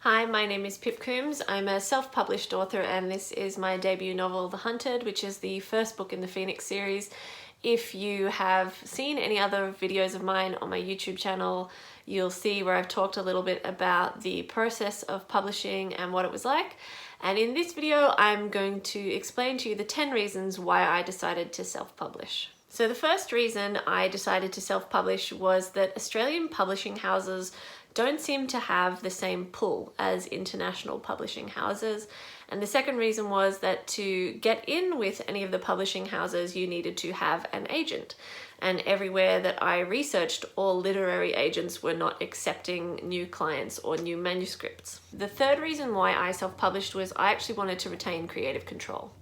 Hi, my name is Pip Coombs. I'm a self-published author and this is my debut novel, The Hunted, which is the first book in the Phoenix series. If you have seen any other videos of mine on my YouTube channel, you'll see where I've talked a little bit about the process of publishing and what it was like. And in this video, I'm going to explain to you the 10 reasons why I decided to self-publish. So the first reason I decided to self-publish was that Australian publishing houses don't seem to have the same pull as international publishing houses. And the second reason was that to get in with any of the publishing houses, you needed to have an agent. And everywhere that I researched, all literary agents were not accepting new clients or new manuscripts. The third reason why I self-published was I actually wanted to retain creative control.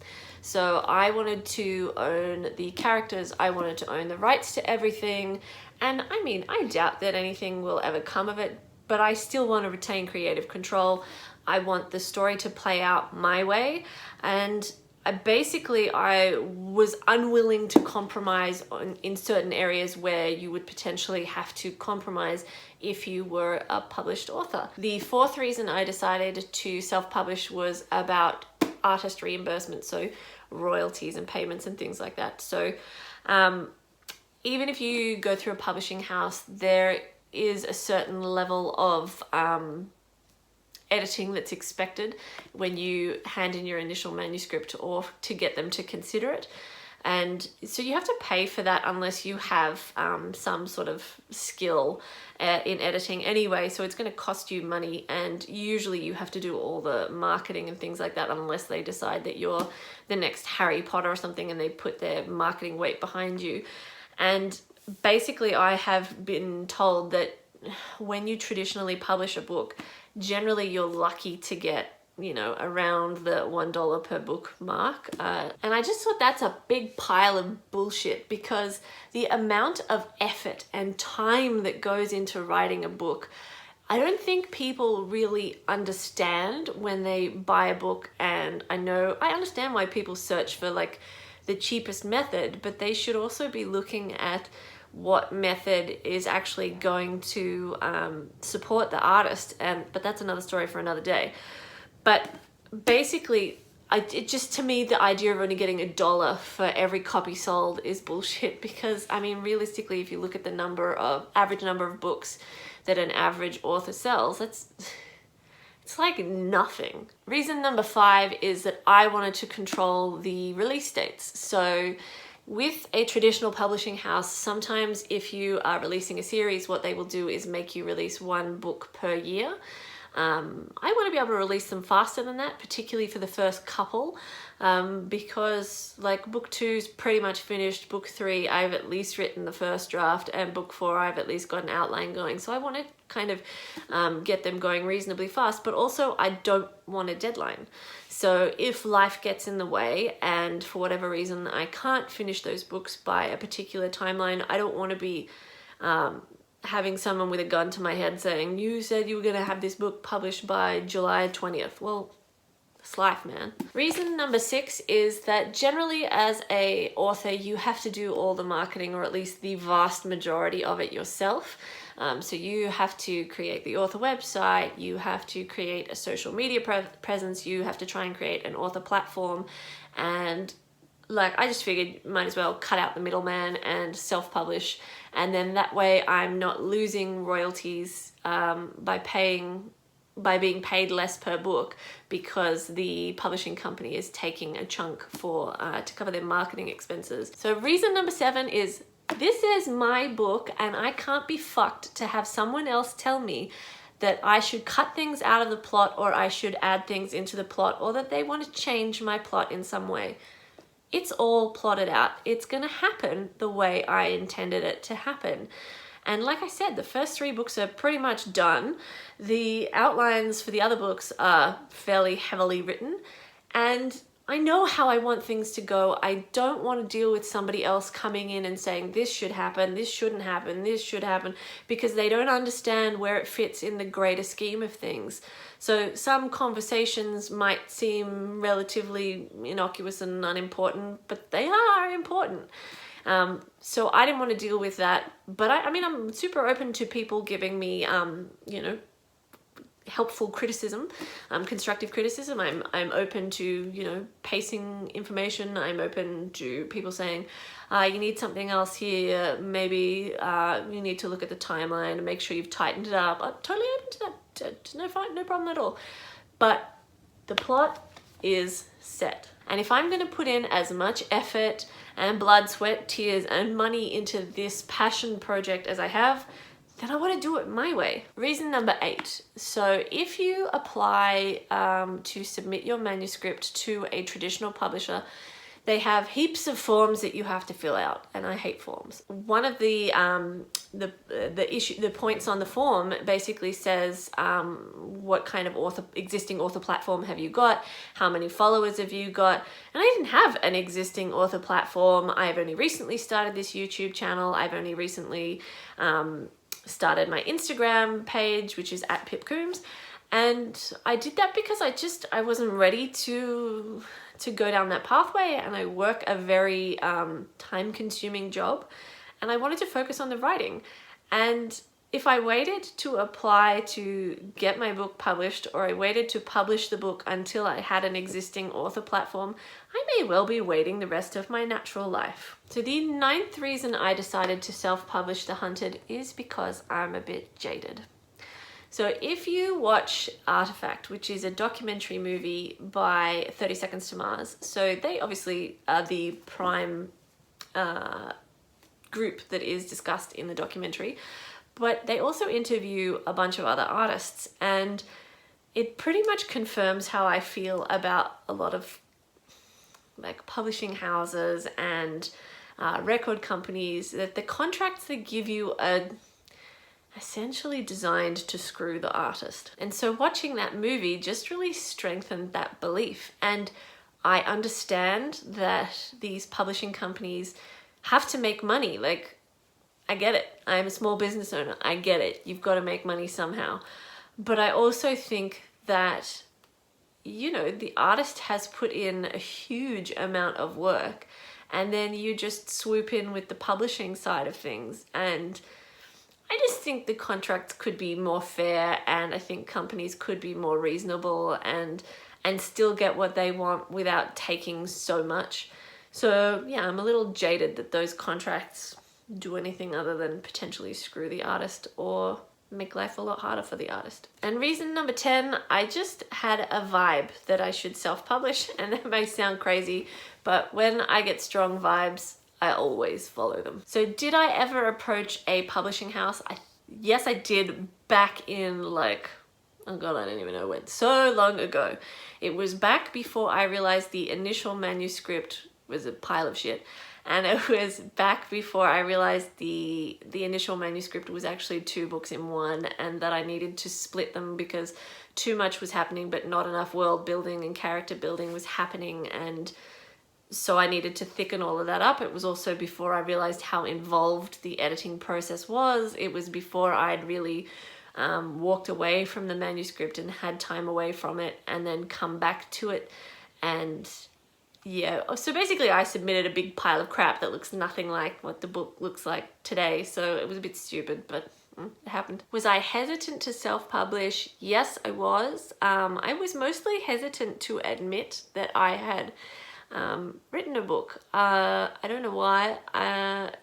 So I wanted to own the characters, I wanted to own the rights to everything, and I mean, I doubt that anything will ever come of it, but I still want to retain creative control. I want the story to play out my way, and I was unwilling to compromise in certain areas where you would potentially have to compromise if you were a published author. The fourth reason I decided to self-publish was about artist reimbursement, so royalties and payments and things like that. So even if you go through a publishing house, there is a certain level of editing that's expected when you hand in your initial manuscript or to get them to consider it. And so you have to pay for that unless you have some sort of skill in editing anyway, so it's going to cost you money, and usually you have to do all the marketing and things like that unless they decide that you're the next Harry Potter or something and they put their marketing weight behind you. And basically I have been told that when you traditionally publish a book, generally you're lucky to get, you know, around the $1 per book mark. And I just thought that's a big pile of bullshit, because the amount of effort and time that goes into writing a book, I don't think people really understand when they buy a book. And I understand why people search for like the cheapest method, but they should also be looking at what method is actually going to support the artist. But that's another story for another day. But basically, to me, the idea of only getting $1 for every copy sold is bullshit, because I mean, realistically, if you look at the average number of books that an average author sells, it's like nothing. Reason number 5 is that I wanted to control the release dates. So with a traditional publishing house, sometimes if you are releasing a series, what they will do is make you release 1 book per year. I want to be able to release them faster than that, particularly for the first couple, because like book 2's pretty much finished, book 3 I've at least written the first draft, and book 4 I've at least got an outline going. So I want to kind of get them going reasonably fast, but also I don't want a deadline. So if life gets in the way and for whatever reason I can't finish those books by a particular timeline, I don't want to be having someone with a gun to my head saying, you said you were going to have this book published by July 20th. Well, it's life, man. Reason number 6 is that generally as a author, you have to do all the marketing, or at least the vast majority of it yourself. So you have to create the author website, you have to create a social media presence, you have to try and create an author platform, and like I just figured might as well cut out the middleman and self-publish, and then that way I'm not losing royalties by being paid less per book, because the publishing company is taking a chunk to cover their marketing expenses. So reason number 7 is, this is my book and I can't be fucked to have someone else tell me that I should cut things out of the plot, or I should add things into the plot, or that they want to change my plot in some way. It's all plotted out. It's gonna happen the way I intended it to happen. And like I said, the first 3 books are pretty much done. The outlines for the other books are fairly heavily written, and I know how I want things to go. I don't want to deal with somebody else coming in and saying this should happen, this shouldn't happen, this should happen, because they don't understand where it fits in the greater scheme of things. So some conversations might seem relatively innocuous and unimportant, but they are important. So I didn't want to deal with that, but I mean, I'm super open to people giving me, helpful criticism, constructive criticism. I'm open to, you know, pacing information. I'm open to people saying, you need something else here. Maybe you need to look at the timeline and make sure you've tightened it up. I'm totally open to that. No problem at all. But the plot is set. And if I'm going to put in as much effort and blood, sweat, tears, and money into this passion project as I have, then I want to do it my way. Reason number 8. So if you apply to submit your manuscript to a traditional publisher, they have heaps of forms that you have to fill out, and I hate forms. One of the points on the form basically says what kind of existing author platform have you got, how many followers have you got, and I didn't have an existing author platform. I've only recently started this YouTube channel. I've only recently started my Instagram page, which is @PipCoombs, and I did that because I wasn't ready to go down that pathway, and I work a very time-consuming job, and I wanted to focus on the writing. And if I waited to apply to get my book published, or I waited to publish the book until I had an existing author platform, I may well be waiting the rest of my natural life. So the 9th reason I decided to self-publish The Hunted is because I'm a bit jaded. So if you watch Artifact, which is a documentary movie by 30 Seconds to Mars, so they obviously are the prime group that is discussed in the documentary, but they also interview a bunch of other artists, and it pretty much confirms how I feel about a lot of like publishing houses and record companies, that the contracts they give you are essentially designed to screw the artist. And so watching that movie just really strengthened that belief. And I understand that these publishing companies have to make money. Like, I get it. I'm a small business owner. I get it. You've got to make money somehow. But I also think that, you know, the artist has put in a huge amount of work, and then you just swoop in with the publishing side of things. And I just think the contracts could be more fair, and I think companies could be more reasonable and still get what they want without taking so much. So yeah, I'm a little jaded that those contracts do anything other than potentially screw the artist or make life a lot harder for the artist. And reason number 10, I just had a vibe that I should self-publish, and that may sound crazy, but when I get strong vibes, I always follow them. So did I ever approach a publishing house? Yes, I did, back in like, oh God, I don't even know when, so long ago. It was back before I realized the initial manuscript was a pile of shit. And it was back before I realized the initial manuscript was actually 2 books in one, and that I needed to split them because too much was happening but not enough world building and character building was happening, and so I needed to thicken all of that up. It was also before I realized how involved the editing process was. It was before I'd really walked away from the manuscript and had time away from it and then come back to it. And yeah, so basically I submitted a big pile of crap that looks nothing like what the book looks like today. So it was a bit stupid, but it happened. Was I hesitant to self-publish? Yes, I was. I was mostly hesitant to admit that I had written a book. I don't know why.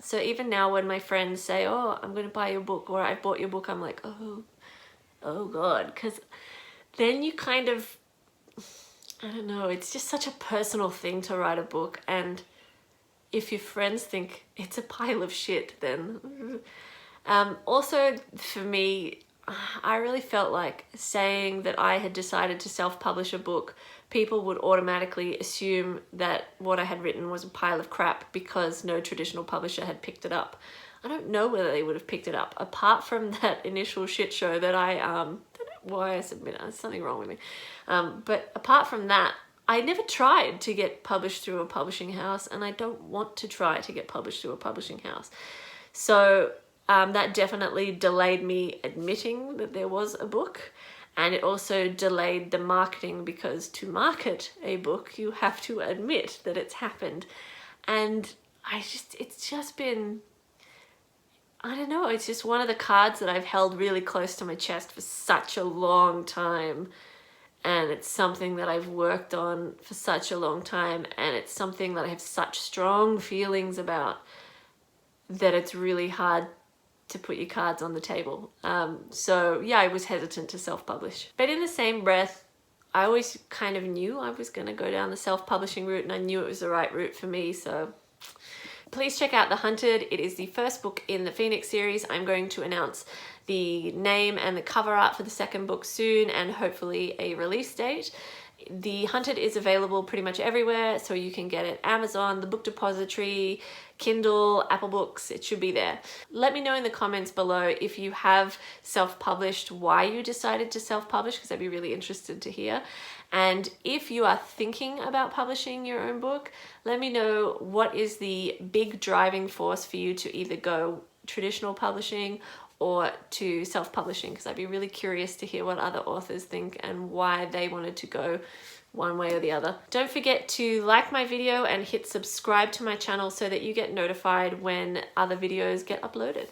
So even now when my friends say, oh, I'm going to buy your book, or I bought your book, I'm like, oh God. Because then you kind of, I don't know, it's just such a personal thing to write a book. And if your friends think it's a pile of shit, then... also, for me, I really felt like saying that I had decided to self-publish a book, people would automatically assume that what I had written was a pile of crap because no traditional publisher had picked it up. I don't know whether they would have picked it up, apart from that initial shit show that I, don't know why I submitted, there's something wrong with me. But apart from that, I never tried to get published through a publishing house, and I don't want to try to get published through a publishing house. So that definitely delayed me admitting that there was a book. And it also delayed the marketing, because to market a book, you have to admit that it's happened. And it's just been, I don't know, it's just one of the cards that I've held really close to my chest for such a long time. And it's something that I've worked on for such a long time. And it's something that I have such strong feelings about that it's really hard to put your cards on the table. So yeah, I was hesitant to self-publish. But in the same breath, I always kind of knew I was going to go down the self-publishing route, and I knew it was the right route for me. So please check out The Hunted. It is the first book in the Phoenix series. I'm going to announce the name and the cover art for the second book soon, and hopefully a release date. The Hunted is available pretty much everywhere, so you can get it Amazon, the Book Depository, Kindle, Apple Books, it should be there. Let me know in the comments below if you have self-published, why you decided to self-publish, because I'd be really interested to hear. And if you are thinking about publishing your own book, let me know what is the big driving force for you to either go traditional publishing or to self-publishing, because I'd be really curious to hear what other authors think and why they wanted to go one way or the other. Don't forget to like my video and hit subscribe to my channel so that you get notified when other videos get uploaded.